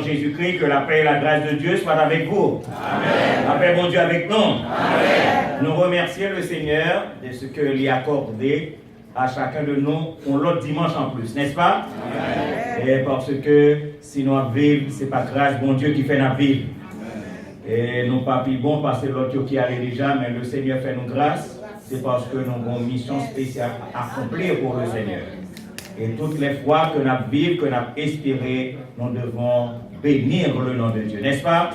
Jésus-Christ, que la paix et la grâce de Dieu soient avec vous. Amen. La paix, bon Dieu, avec nous. Amen. Nous remercions le Seigneur de ce qu'il lui a accordé à chacun de nous pour l'autre dimanche en plus, n'est-ce pas? Amen. Et parce que si nous vivons, ce n'est pas grâce, bon Dieu, qui fait notre vie. Et nous pas plus bon parce que l'autre qui allait déjà, mais le Seigneur fait nous grâce. C'est parce que nous avons une mission spéciale à accomplir pour le Seigneur. Et toutes les fois que nous vivons, que nous espérons, nous devons bénir le nom de Dieu, n'est-ce pas?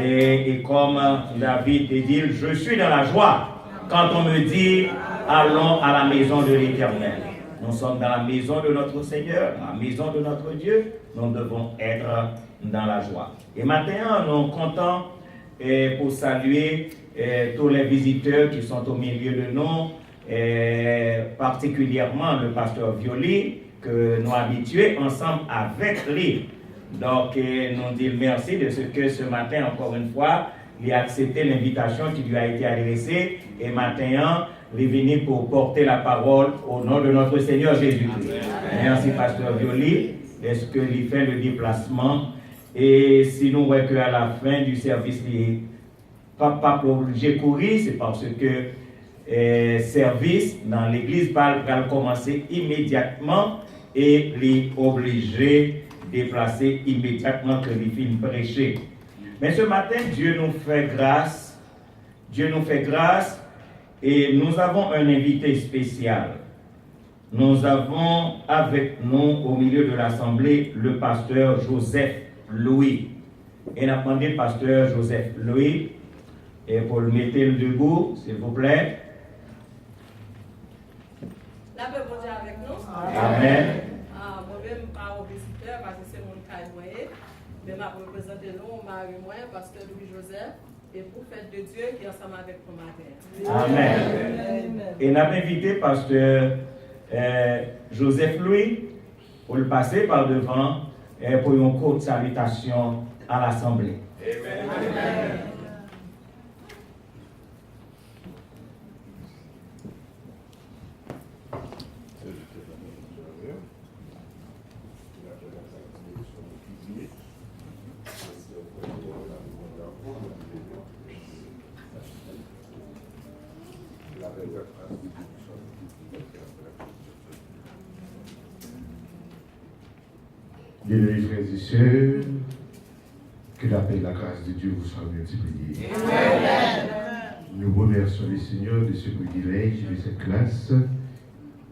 Et comme David dit, je suis dans la joie quand on me dit, allons à la maison de l'Éternel. Nous sommes dans la maison de notre Seigneur, dans la maison de notre Dieu, nous devons être dans la joie. Et maintenant, nous sommes contents pour saluer tous les visiteurs qui sont au milieu de nous, particulièrement le pasteur Violi, que nous habitués ensemble avec lui. Donc, nous disons merci de ce que ce matin, encore une fois, il a accepté l'invitation qui lui a été adressée et maintenant, il est venu pour porter la parole au nom de notre Seigneur Jésus-Christ. Merci, pasteur Violi. Est-ce qu'il fait le déplacement? Et si nous voyons qu'à la fin du service, il pas obligé de courir, c'est parce que service dans l'église va commencer immédiatement et il est obligé de déplacer immédiatement que les films prêcher. Mais ce matin, Dieu nous fait grâce. Dieu nous fait grâce et nous avons un invité spécial. Nous avons avec nous au milieu de l'assemblée le pasteur Joseph Louis. Et nous avons demandé le pasteur Joseph Louis et pour le mettre debout, s'il vous plaît. La paix bon Dieu avec nous. Amen. Moi-même, pas au visiteur parce que c'est mon cas moyen. Mais ma représente nous, Marie-moi, pasteur Louis-Joseph, et pour fête de Dieu qui est ensemble avec nous matin. Amen. Et nous avons invité pasteur Joseph Louis pour le passer par devant pour une courte salutation à l'Assemblée. Amen. Bien-aimés frères et sœurs, que la paix et la grâce de Dieu vous soient multipliées. Nous remercions le Seigneur de ce privilège, de cette classe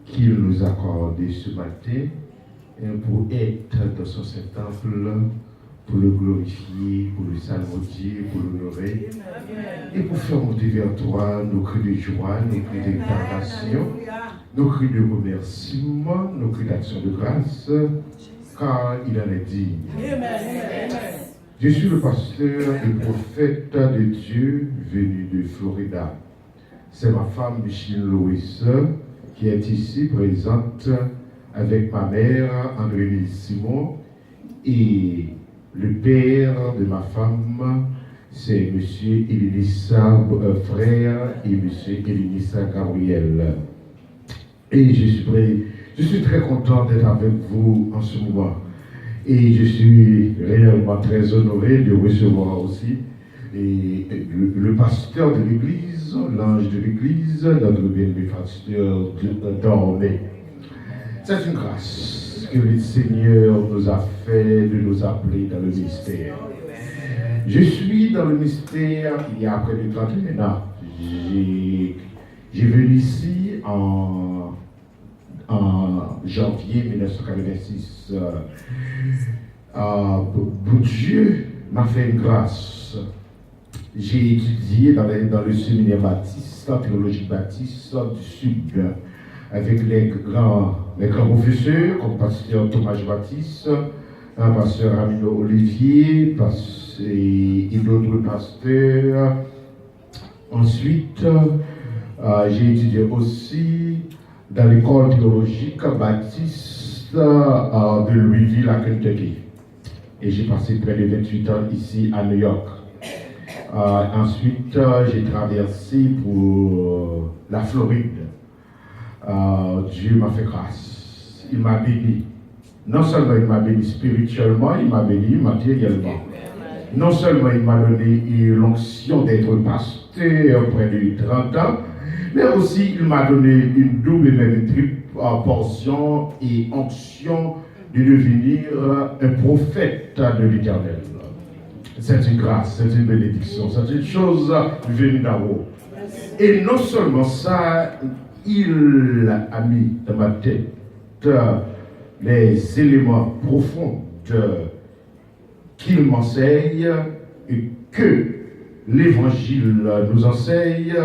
qu'il nous a accordé ce matin pour être dans son Saint-Temple, pour le glorifier, pour le salmodier, pour l'honorer et pour faire monter vers toi nos cris de joie, nos cris d'exaltation, nos cris de remerciement, nos cris d'action de grâce, car il en est digne. Je suis le pasteur et prophète de Dieu venu de Florida. C'est ma femme Micheline Loïs qui est ici présente avec ma mère André Simon et le père de ma femme c'est M. Elissa Frère et M. Elissa Gabriel. Et je suis très content d'être avec vous en ce moment. Et je suis réellement très honoré de recevoir aussi le pasteur de l'église, l'ange de l'église, notre bien-aimé pasteur Dormé. C'est une grâce que le Seigneur nous a fait de nous appeler dans le ministère. Je suis dans le ministère il y a près de 31 ans. J'ai venu ici en janvier 1986. Dieu m'a fait une grâce. J'ai étudié dans le séminaire baptiste, la théologie baptiste du Sud, avec les grands professeurs, comme pasteur Thomas Baptiste, pasteur Amino Olivier, et d'autres pasteurs. Ensuite, j'ai étudié aussi dans l'école théologique baptiste de Louisville à Kentucky. Et j'ai passé près de 28 ans ici à New York. Ensuite, j'ai traversé pour la Floride. Dieu m'a fait grâce. Il m'a béni. Non seulement il m'a béni spirituellement, il m'a béni matériellement. Non seulement il m'a donné l'onction d'être pasteur près de 30 ans, mais aussi il m'a donné une double et même triple portion et onction de devenir un prophète de l'Éternel. C'est une grâce, c'est une bénédiction, c'est une chose venue d'en haut. Et non seulement ça, il a mis dans ma tête les éléments profonds qu'il m'enseigne et que l'Évangile nous enseigne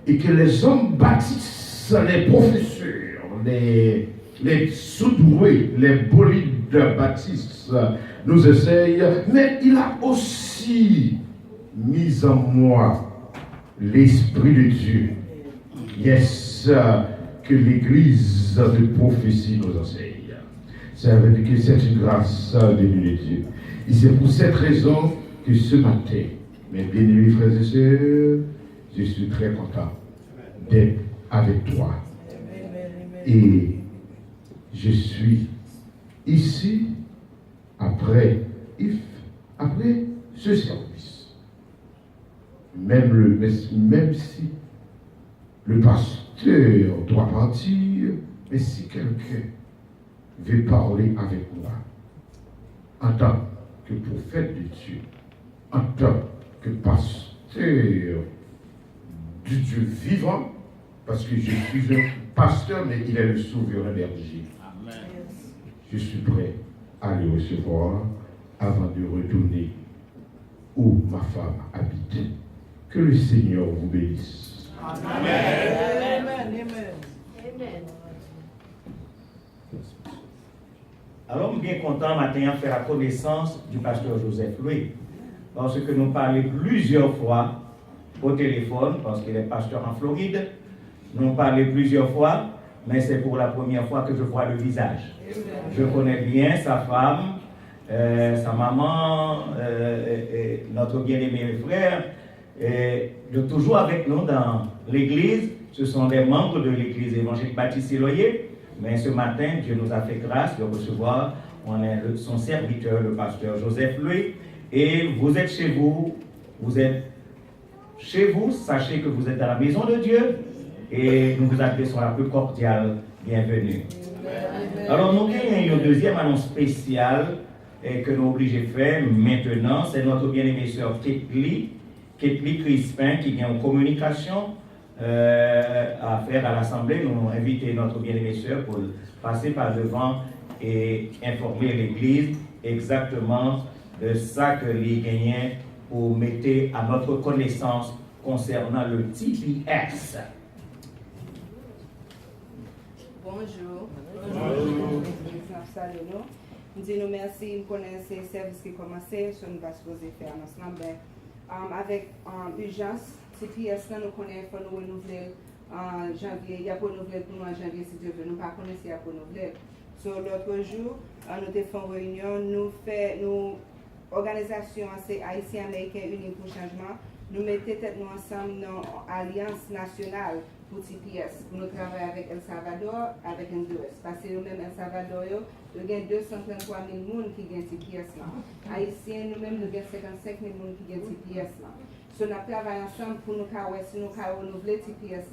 et que les hommes baptistes, les professeurs, les sous-doués, les bolides baptistes nous enseignent, mais il a aussi mis en moi l'Esprit de Dieu. Yes, que l'Église de prophétie nous enseigne. Ça veut dire que c'est une grâce de Dieu. Et c'est pour cette raison que ce matin, mes bien-aimés frères et sœurs, je suis très content d'être avec toi. Et je suis ici après ce service. Même si le pasteur doit partir, mais si quelqu'un veut parler avec moi, en tant que prophète de Dieu, en tant que pasteur du Dieu vivant, parce que je suis un pasteur, mais il est le souverain berger. Amen. Je suis prêt à le recevoir avant de retourner où ma femme habite. Que le Seigneur vous bénisse. Amen. Amen. Amen. Alors, je suis bien content maintenant de faire la connaissance du pasteur Joseph Louis, parce que nous parlons plusieurs fois au téléphone, parce qu'il est pasteur en Floride. Nous parlons plusieurs fois, mais c'est pour la première fois que je vois le visage. Je connais bien sa femme, sa maman, notre bien-aimé frère, de toujours avec nous dans l'église. Ce sont des membres de l'église évangélique Baptiste Siloyer. Mais ce matin, Dieu nous a fait grâce de recevoir son serviteur, le pasteur Joseph Louis. Et vous êtes chez vous, sachez que vous êtes dans la maison de Dieu et nous vous adressons la plus cordiale bienvenue. Alors nous avons une deuxième annonce spéciale que nous sommes obligés de faire maintenant. C'est notre bien-aimée sœur Ketli Crispin qui vient en communication à faire à l'Assemblée. Nous avons invité notre bien-aimée sœur pour passer par devant et informer l'Église exactement de ça que les gagnants pour mettre à notre connaissance concernant le TPS. Bonjour. Bonjour. Salut. Nous disons merci pour ces services qui commencent, ce que nous allons supposer faire ensemble. Avec urgence, TPS, nous connaissons, il faut nous renouveler en janvier. Il y a pour renouveler pour nous en janvier si Dieu veut. Nous ne connaissons pas s'il y a pour renouveler. Sur l'autre jour, nous avons fait une réunion, nous organisation, c'est Haïtien Américain Unis pour Changement. Nous mettons tête nous ensemble dans l'Alliance nationale pour TPS. Pour nous travailler avec El Salvador, avec Honduras. Parce que nous-mêmes, El Salvador, nous avons 233 000 personnes qui ont TPS. Haïtiens, nous-mêmes, nous avons 55 000 personnes qui ont TPS. So, nous travaillons ensemble pour nous renouveler TPS.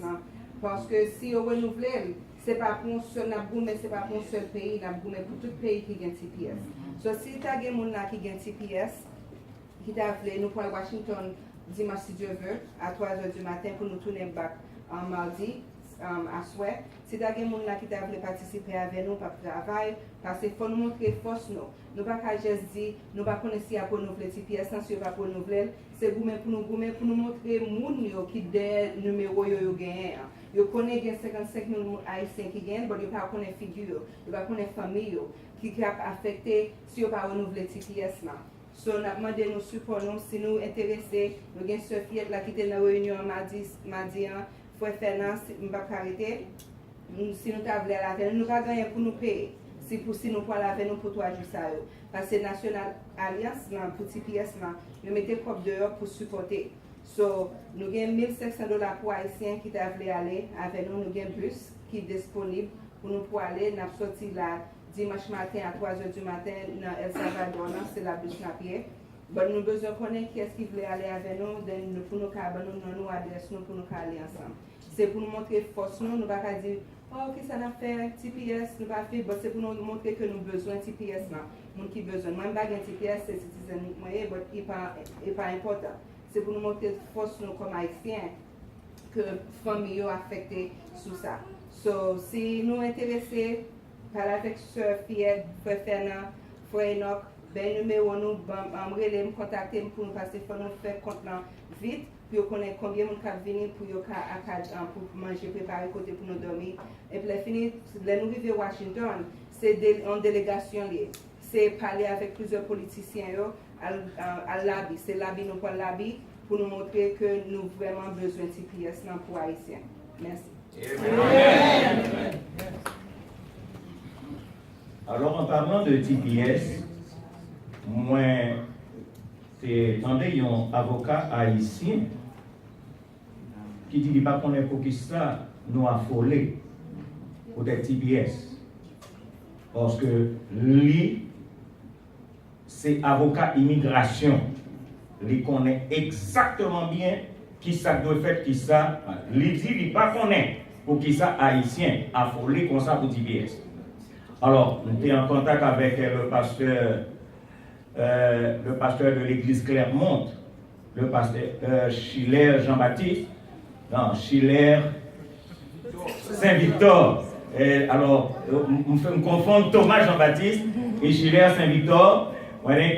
Parce que si on renouvelle, ce n'est pas pour un seul pays, pour tout pays qui a TPS. So, si tu as des gens qui ont TPS, qui t'a appelé, nous pour Washington, dimanche si Dieu veut, à 3h du matin pour nous tourner back en mardi, à souhait. Si tu as des gens qui t'a appelé participer avec nous pour le travail, parce qu'il faut nous montrer force nous. Nous ne pouvons pas juste dire, nous ne pouvons pas si pour renouveler TPS, si on va pour renouveler, c'est pour nous montrer gens qui des numéros qu'ils gagnent. Ils connaissent 55 000 Haïtiens qui gagnent, mais ils ne connaissent pas les figures, ils ne connaissent pas les familles qui sont affectées si on va renouveler TPS. So, nous avons demandé nos supports, si nous sommes intéressés, nous avons Sophie qui était dans la réunion mardi, Frère Fernand, nous ne pouvons pas arrêter. Si nous avons la veille, nous ne pouvons pas gagner pour nous payer. Si nous pouvons la veille pour 3 jours. Parce que National Alliance, pour TPS, nous mettons propre dehors pour supporter. So, nous avons $1,500 pour Haïtiens qui veulent aller avec nous. Nous avons un bus qui est disponible pour nous pour aller. Nous avons sorti là dimanche matin à 3h du matin dans El Salvador, c'est la bus napier. Bon, nous avons besoin de connaître qui est-ce qui veut aller avec nous, pour nous nous adresse nous pour nous aller ensemble. C'est pour nous montrer force nous, nous ne pouvons pas dire oh, qu'est-ce que ça a fait, TPS, nous pas fait, c'est pour nous montrer que nous avons besoin de TPS là. Nous qui besoin. Moi, je n'ai pas de TPS, c'est citizen moyen, mais il n'est pas important. C'est pour nous montrer force nous comme Haïtiens que la famille est affectée sur ça. So, si nous sommes intéressés, parler avec Sœur Fiette, Frère Fernand, Frère Enoch, ben numéro nous, me contacter pour nous passer, pour nous faire compte vite, puis on connaît combien de gens venir pour manger, préparer côté pour nous dormir. Et puis fini, nous vivons à Washington, c'est en délégation liée. C'est parler avec plusieurs politiciens à l'ABI. C'est l'ABI, nous prenons l'ABI pour nous montrer que nous avons vraiment besoin de TPS pour Haïtiens. Merci. Amen. Alors, en parlant de TPS, moi, j'entendais un avocat haïtien qui dit pas qu'on est pour qui ça nous affolé pour des TPS. Parce que lui, c'est avocat immigration. Il connaît exactement bien qui ça doit faire, qui ça. Il dit, il pas connaît pour qui ça haïtien affolé comme ça pour TPS. Alors, nous étions en contact avec le pasteur de l'église Clermont, le pasteur Schiller Jean-Baptiste, non, Schiller Saint-Victor. Alors, on me confond Thomas Jean-Baptiste et Schiller Saint-Victor,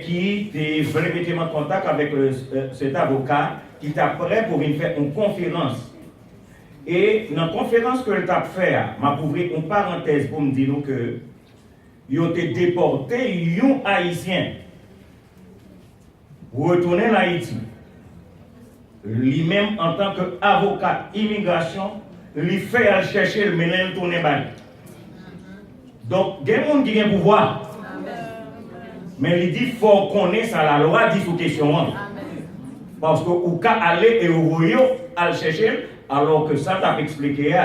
qui était vraiment en contact avec cet avocat qui était prêt pour faire une conférence. Et dans la conférence que je t'ai fait, m'a ouvert une parenthèse pour me dire que ils ont été déportés, un Haïtien, retourner en Haïti. Lui-même, en tant qu'avocat immigration, lui fait chercher le mélange tourner bas. Donc, il y a des gens qui ont pouvoir. Mais il dit qu'il faut connaître la loi dit sous question. Parce que vous pouvez aller et vous voyez à le chercher, alors que ça t'a expliqué.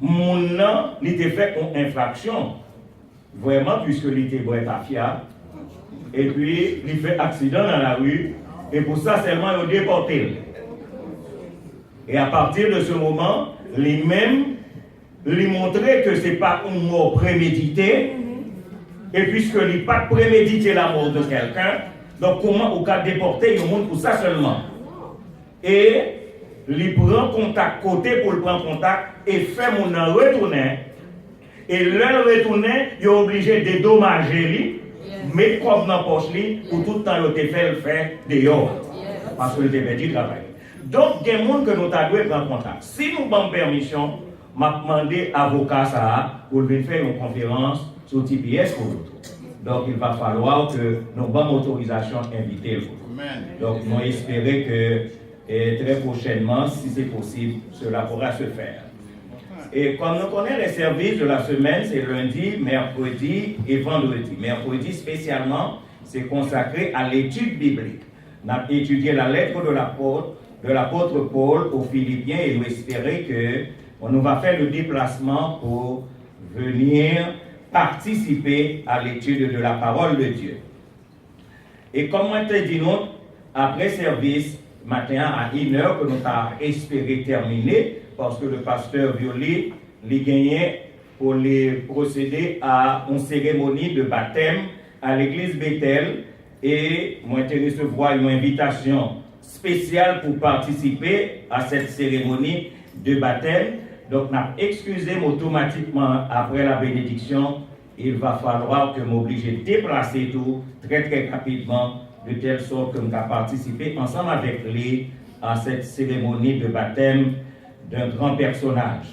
Mon nom, il était fait une infraction. Vraiment, puisque il était boit à fiable. Et puis, il fait accident dans la rue. Et pour ça, seulement, il a déporté. Et à partir de ce moment, lui-même, lui montrait que ce n'est pas une mort préméditée. Et puisque il n'a pas prémédité la mort de quelqu'un, donc comment on peut déporter le monde pour ça seulement? Et il prend contact côté pour le prendre contact et fait mon retourner. Et leur retourner, il est obligé de dédommager lui, mettre comme dans la poche pour tout le temps il fait le faire dehors. Parce que il était perdu travail. Donc, il y a des gens que nous devons prendre contact. Si nous avons permission, je vais demander à l'avocat ça pour venir faire une conférence sur TPS pour nous. Donc, il va falloir que nous avons autorisation invitée. Donc, nous espérons que très prochainement, si c'est possible, cela pourra se faire. Et comme nous connaissons les services de la semaine, c'est lundi, mercredi et vendredi. Mercredi spécialement, c'est consacré à l'étude biblique. On a étudié la lettre de l'apôtre Paul aux Philippiens et nous espérons qu'on nous va faire le déplacement pour venir participer à l'étude de la parole de Dieu. Et comme moi te dis, nous, après service, matin à 1h, que nous avons espéré terminer, parce que le pasteur Violi les gagnait pour les procéder à une cérémonie de baptême à l'église Bethel. Et moi, je recevoir une invitation spéciale pour participer à cette cérémonie de baptême. Donc, je excusé automatiquement après la bénédiction. Il va falloir que je m'oblige de déplacer tout très très rapidement, de telle sorte que je vais participer ensemble avec lui à cette cérémonie de baptême d'un grand personnage.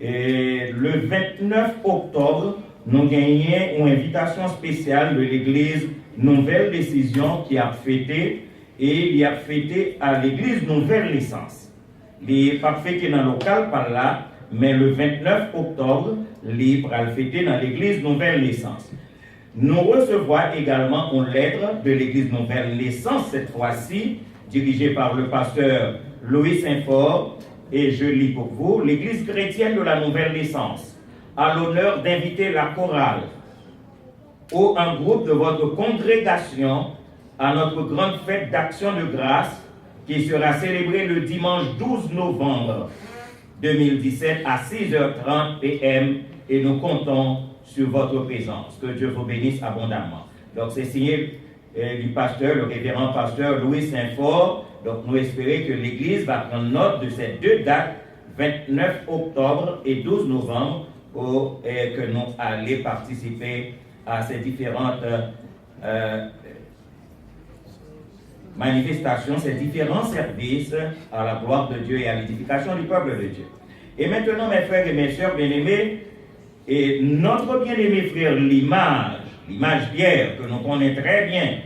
Et le 29 octobre, nous gagnons une invitation spéciale de l'église Nouvelle Décision qui a fêté, et il a fêté à l'église Nouvelle Naissance. Il n'est pas fêté dans le local par là, mais le 29 octobre, il va fêter dans l'église Nouvelle Naissance. Nous recevons également une lettre de l'église Nouvelle Naissance, cette fois-ci, dirigée par le pasteur Louis Saint-Fort, et je lis pour vous: l'église chrétienne de la Nouvelle Naissance a l'honneur d'inviter la chorale ou un groupe de votre congrégation à notre grande fête d'action de grâce qui sera célébrée le dimanche 12 novembre 2017 à 6h30 p.m. et nous comptons sur votre présence. Que Dieu vous bénisse abondamment. Donc c'est signé du pasteur, le révérend pasteur Louis Saint-Fort. Donc nous espérons que l'Église va prendre note de ces deux dates, 29 octobre et 12 novembre, pour que nous allions participer à ces différentes manifestations, ces différents services à la gloire de Dieu et à l'édification du peuple de Dieu. Et maintenant, mes frères et mes sœurs bien-aimés, et notre bien-aimé frère l'image Pierre, que nous connaissons très bien,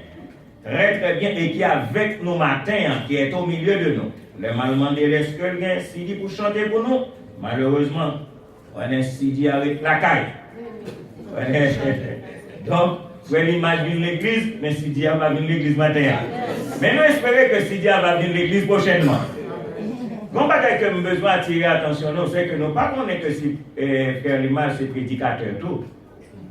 et qui est avec nous matin, qui est au milieu de nous. Le mal demandé, est-ce que quelqu'un Sidi pour chanter pour nous? Malheureusement, on est Sidi avec la caille. Donc, l'image vient de l'église, mais Sidi va venir l'église matin. Mais nous espérons que Sidi va venir l'église prochainement. Bon, bagaille que nous avons besoin d'attirer l'attention, c'est que nous ne pas connaître que si faire l'image, c'est prédicateur tout.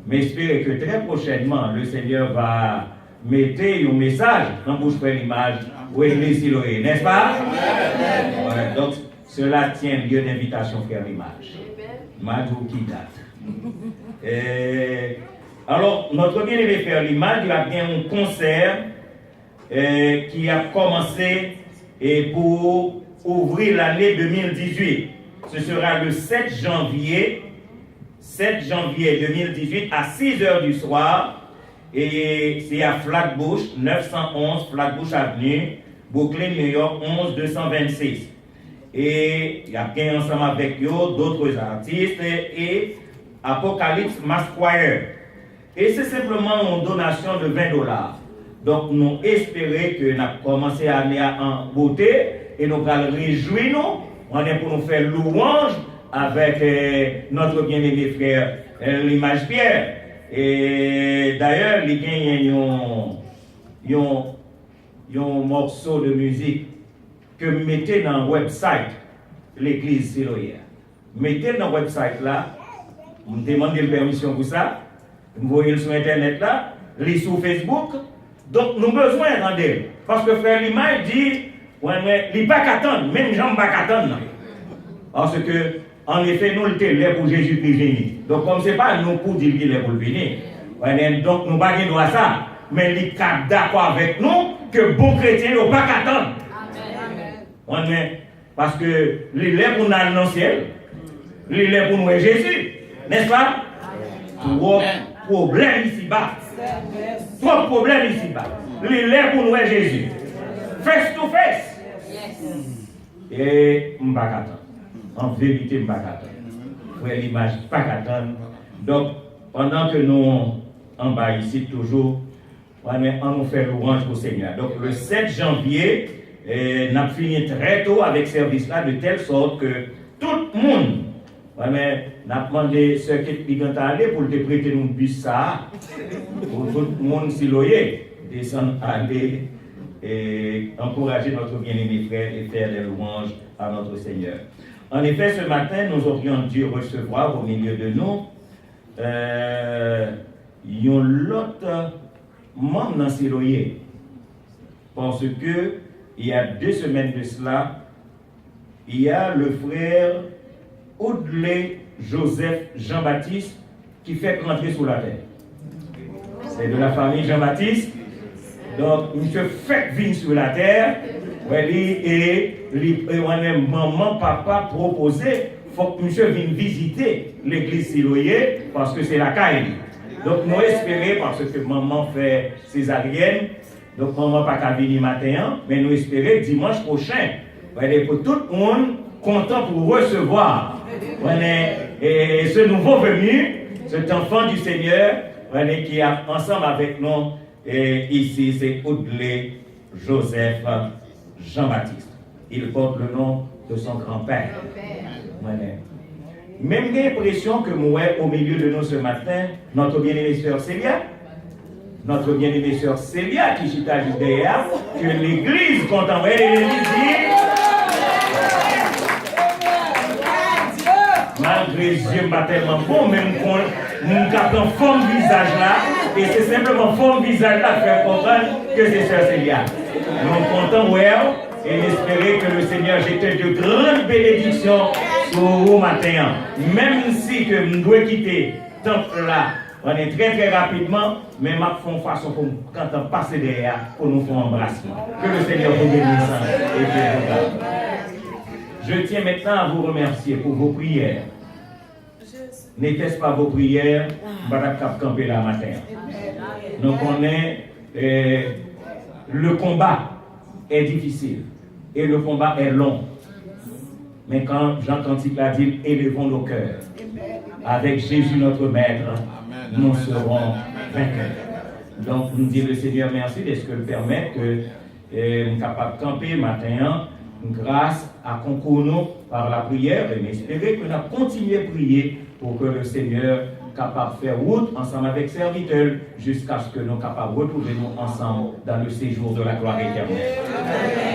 Mais espérons que très prochainement, le Seigneur va mettre un message dans bouche de l'image pour l'église Siloé, n'est-ce pas? Ouais, donc, cela tient lieu d'invitation faire l'image. Image qui date. Alors, notre bien-aimé frère l'image, il a bien un concert qui a commencé pour ouvrir l'année 2018. Ce sera le 7 janvier 2018 à 6h du soir. Et c'est à Flatbush, 911 Flatbush Avenue, Brooklyn, New York, 11226. Et il y a bien ensemble avec eux d'autres artistes et Apocalypse Masquire. Et c'est simplement une donation de $20. Donc nous espérons que nous avons commencé l'année en beauté et nous allons réjouir nous. On est pour nous faire louange avec notre bien-aimé frère l'image Pierre. Et d'ailleurs, il y a un morceau de musique que vous mettez dans le website l'église Siloé. Mettez dans le website là, vous me demandez la permission pour ça, vous voyez sur internet là, les sur Facebook. Donc nous avons besoin d'entendre. Parce que frère l'image dit, ouais, mais il n'y a pas qu'à attendre, même gens ne pas qu'à attendre. Parce que, en effet, nous le télé pour Jésus-Christ venir. Donc comme ce n'est pas nous pour dire qu'il est pour venir. Ouais, donc nous ne pas droit ça. Mais il est d'accord avec nous que bon chrétien n'ont pas qu'à attendre. Amen. Parce que il est pour nous dans le ciel. Il est pour nous et Jésus. N'est-ce pas? Trop problème ici-bas. Trop problème ici-bas. Il est pour nous et Jésus. Face to face. Et je ne pas attendre. En vérité, je ne pas attendre. Frère l'image, pas attendre. Donc, pendant que nous en bas ici toujours, on nous fait louange au Seigneur. Donc, le 7 janvier, nous avons fini très tôt avec ce service-là, de telle sorte que tout le monde Ouais, mais nous avons demandé ce qui est allé pour te prêter un bus ça, pour tout le monde s'y loyer, descendre, aller et encourager notre bien-aimé frère et faire des louanges à notre Seigneur. En effet, ce matin, nous aurions dû recevoir au milieu de nous l'autre membre dans ces loyers. Parce que il y a 2 semaines de cela, il y a le frère Audley Joseph Jean-Baptiste qui fait rentrer sous la terre. C'est de la famille Jean-Baptiste. Donc, monsieur fait venir sur la terre. Et maman, papa proposé, il faut que monsieur vienne visiter l'église Siloé parce que c'est la caille. Donc, nous espérons, parce que maman fait césarienne, donc maman pas qu'à venir matin, mais nous espérons dimanche prochain. Pour tout le monde content pour recevoir ce nouveau venu, cet enfant du Seigneur, qui est ensemble avec nous ici, c'est Audley Joseph Jean-Baptiste. Il porte le nom de son grand-père. Même j'ai l'impression que moi, au milieu de nous ce matin, notre bien-aimée sœur Célia, qui chita Judéa, que l'église contemporaine et l'église malgré Dieu m'a tellement bon, même mon capteur forme visage là, et c'est simplement forme visage là faire comprendre que c'est sœur Célia. Nous sommes contents, et espérer que le Seigneur jette de grandes bénédictions sur vous matin. Même si que nous devons quitter ce temple là, on est très très rapidement, mais ma font façon pour quand on passe derrière, pour nous faire un embrassement. Que le Seigneur vous bénisse et vous garde. Je tiens maintenant à vous remercier pour vos prières. N'était-ce pas vos prières, Barak camper la matin. Donc on est, le combat est difficile et le combat est long. Mais quand Jean Cantique l'a dit, élevons nos cœurs. Avec Jésus notre Maître, nous serons vainqueurs. Donc nous disons le Seigneur merci de ce que le permet que nous sommes capables de camper matin grâce à concours par la prière et espérer que nous continuons à prier pour que le Seigneur capable de faire route ensemble avec serviteurs jusqu'à ce que nous capables de retrouver nous ensemble dans le séjour de la gloire éternelle.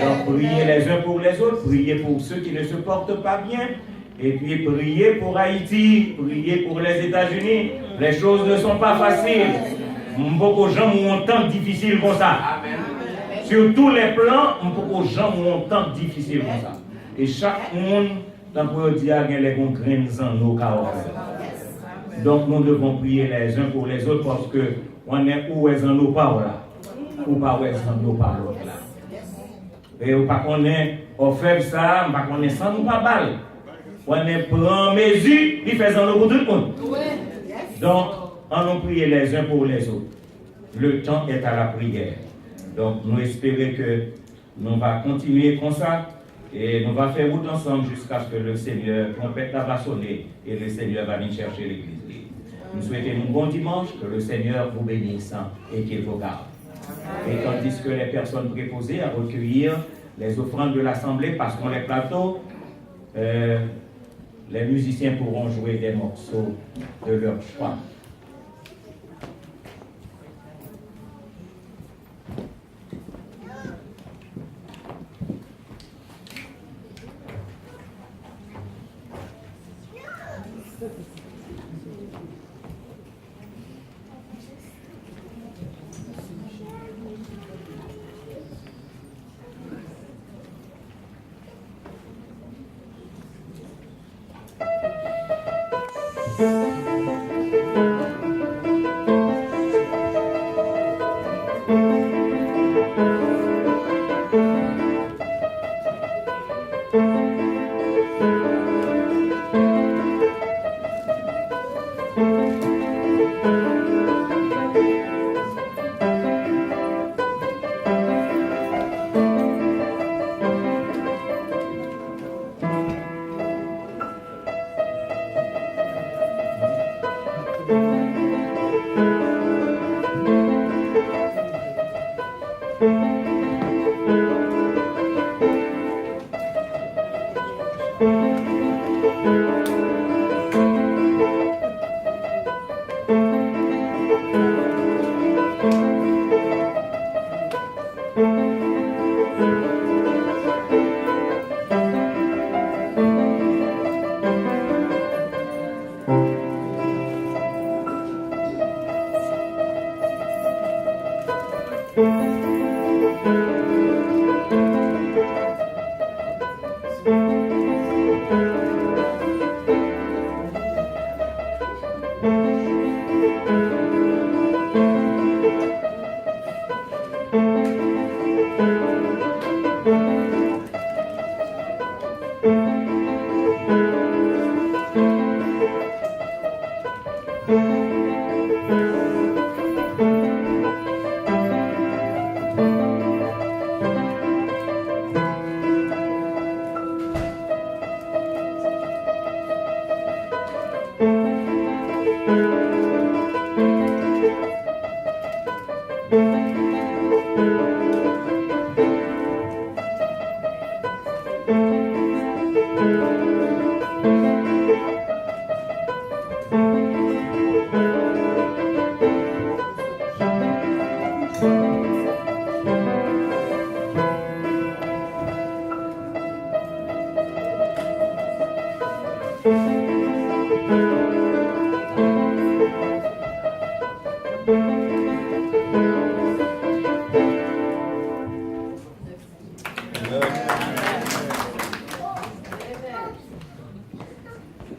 Donc priez les uns pour les autres, priez pour ceux qui ne se portent pas bien et puis priez pour Haïti, priez pour les États-Unis. Les choses ne sont pas faciles. Beaucoup de gens ont un temps difficile comme ça. Sur tous les plans, beaucoup de gens ont un temps difficile comme ça. Et chaque monde, dans le dire, il y a les bons graines en nos cas. Donc nous devons prier les uns pour les autres parce que on est où est en nos paroles là, ou pas où est en nos paroles là. Et ou pas qu'on est offert ça, pas qu'on est sans nous pas balle. On est prend mesure, il fait en nous pour tout le monde. Donc on nous prier les uns pour les autres. Le temps est à la prière. Donc nous espérons que nous va continuer comme ça. Et nous allons faire route ensemble jusqu'à ce que le Seigneur trompette va sonner et le Seigneur va venir chercher l'église. Nous souhaitons un bon dimanche, que le Seigneur vous bénisse et qu'il vous garde. Et tandis que les personnes préposées à recueillir les offrandes de l'Assemblée passeront les plateaux, les musiciens pourront jouer des morceaux de leur choix.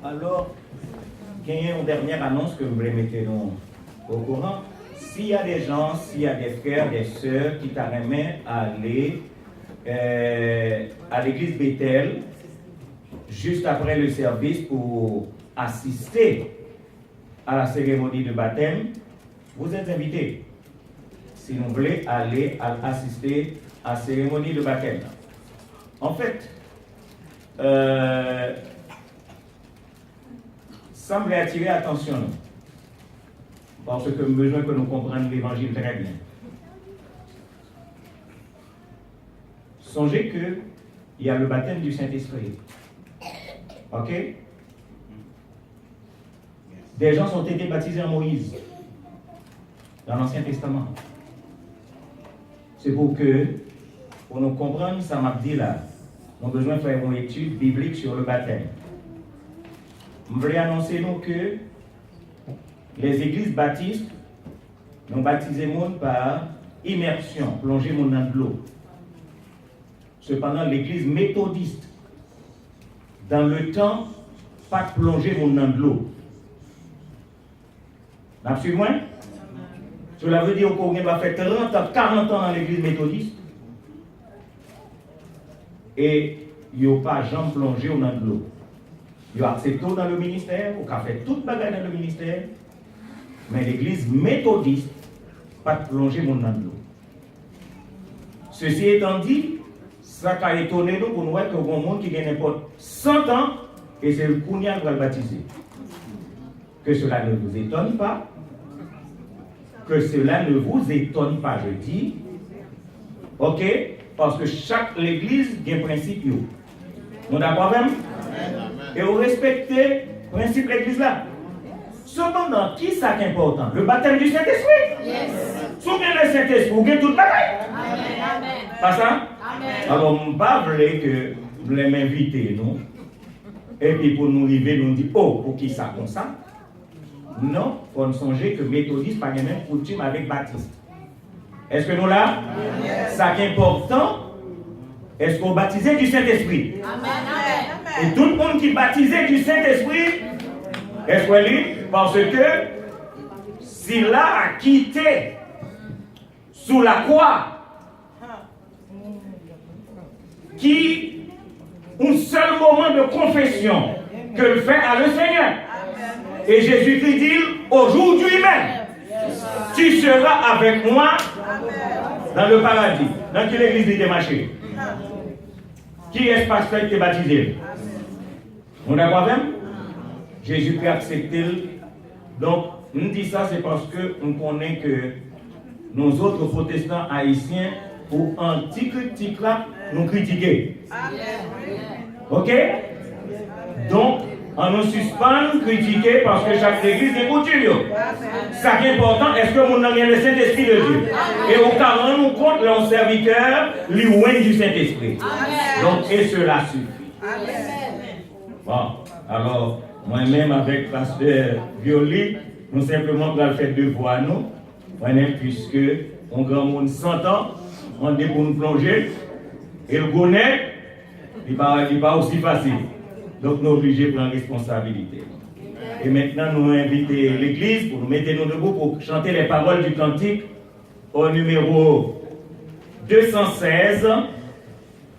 Alors, il y a une dernière annonce que vous voulez mettre au courant. S'il y a des gens, s'il y a des frères, des sœurs qui t'aimeraient aller à l'église Bethel, juste après le service pour assister à la cérémonie de baptême, vous êtes invités. Si vous voulez aller assister à la cérémonie de baptême. En fait, semble attirer attention, parce que nous avons besoin que nous comprenions l'évangile très bien. Songez qu'il y a le baptême du Saint-Esprit. Ok? Des gens ont été baptisés en Moïse, dans l'Ancien Testament. C'est pour nous comprendre, ça m'a dit là, nous avons besoin de faire une étude biblique sur le baptême. Je voulais annoncer nous que les églises baptistes nous baptisé monde par immersion, plonger monde dans de l'eau. Cependant, l'église méthodiste, dans le temps, pas plonger monde dans de l'eau. Absolument. Cela veut dire qu'on va faire 30 ans, 40 ans dans l'église méthodiste et il n'y a pas jamais plongé dans de l'eau. Il y a accepté dans le ministère, on a fait toute bagarre dans le ministère, mais l'église méthodiste, pas de plonger dans de l'eau. Ceci étant dit, ça a étonné nous pour nous voir qu'il y a un monde qui a n'importe 100 ans et c'est le Kounia qui va le baptiser. Que cela ne vous étonne pas. Que cela ne vous étonne pas, je dis. Ok? Parce que chaque église a un principe. Nous d'accord même? Et vous respectez le principe de l'église là. Cependant, qui ça qui est important? Le baptême du Saint-Esprit? Yes. Si vous avez le Saint-Esprit, vous avez toute bataille. Amen. Pas ça? Amen. Alors, je ne veux pas que vous m'invitez, nous. Et puis pour nous arriver, nous dit, oh, pour qui ça comme ça? Non, il faut songer que méthodiste pas même coutume avec baptiste. Est-ce que nous là? Yes. Ça qui est important, est-ce qu'on baptisé du Saint-Esprit? Amen. Et tout le monde qui baptisé du Saint-Esprit, est-ce qu'on lit? Parce que s'il a quitté sous la croix, qui un seul moment de confession que le fait à le Seigneur. Et Jésus-Christ dit, aujourd'hui même, tu seras avec moi dans le paradis. Dans quelle église il est marché? Qui est ce pasteur qui est baptisé? On a quoi même? Jésus-Christ a accepté. Donc, nous dit ça, c'est parce que on connaît que nos autres protestants haïtiens, pour anti-critique là, nous critiquer. Ok? Donc, on nous suspend, critiquer parce que chaque église est coutume. Ça qui est important, est-ce que mon ami a le Saint-Esprit de Dieu? Et au cas où nous compte, le serviteur, lui ouvre du Saint-Esprit. Donc, et cela suffit. Bon, alors, moi-même avec pasteur Violi, nous simplement pour faire deux voix, nous, puisque on grand monde 100 ans, on est pour nous plonger, et le bonnet, il n'est pas aussi facile. Donc nous sommes obligés de prendre responsabilité. Et maintenant, nous invitons l'église pour nous mettre nous debout pour chanter les paroles du cantique au numéro 216,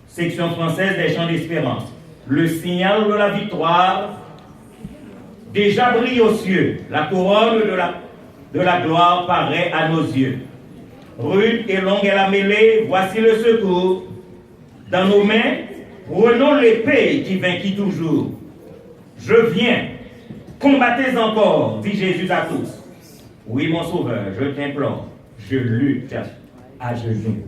section française des chants d'espérance. Le signal de la victoire déjà brille aux cieux. La couronne de la gloire paraît à nos yeux. Rude et longue est la mêlée, voici le secours. Dans nos mains, prenons l'épée qui vainquit toujours. Je viens, combattez encore, dit Jésus à tous. Oui, mon sauveur, je t'implore, je lutte à genoux.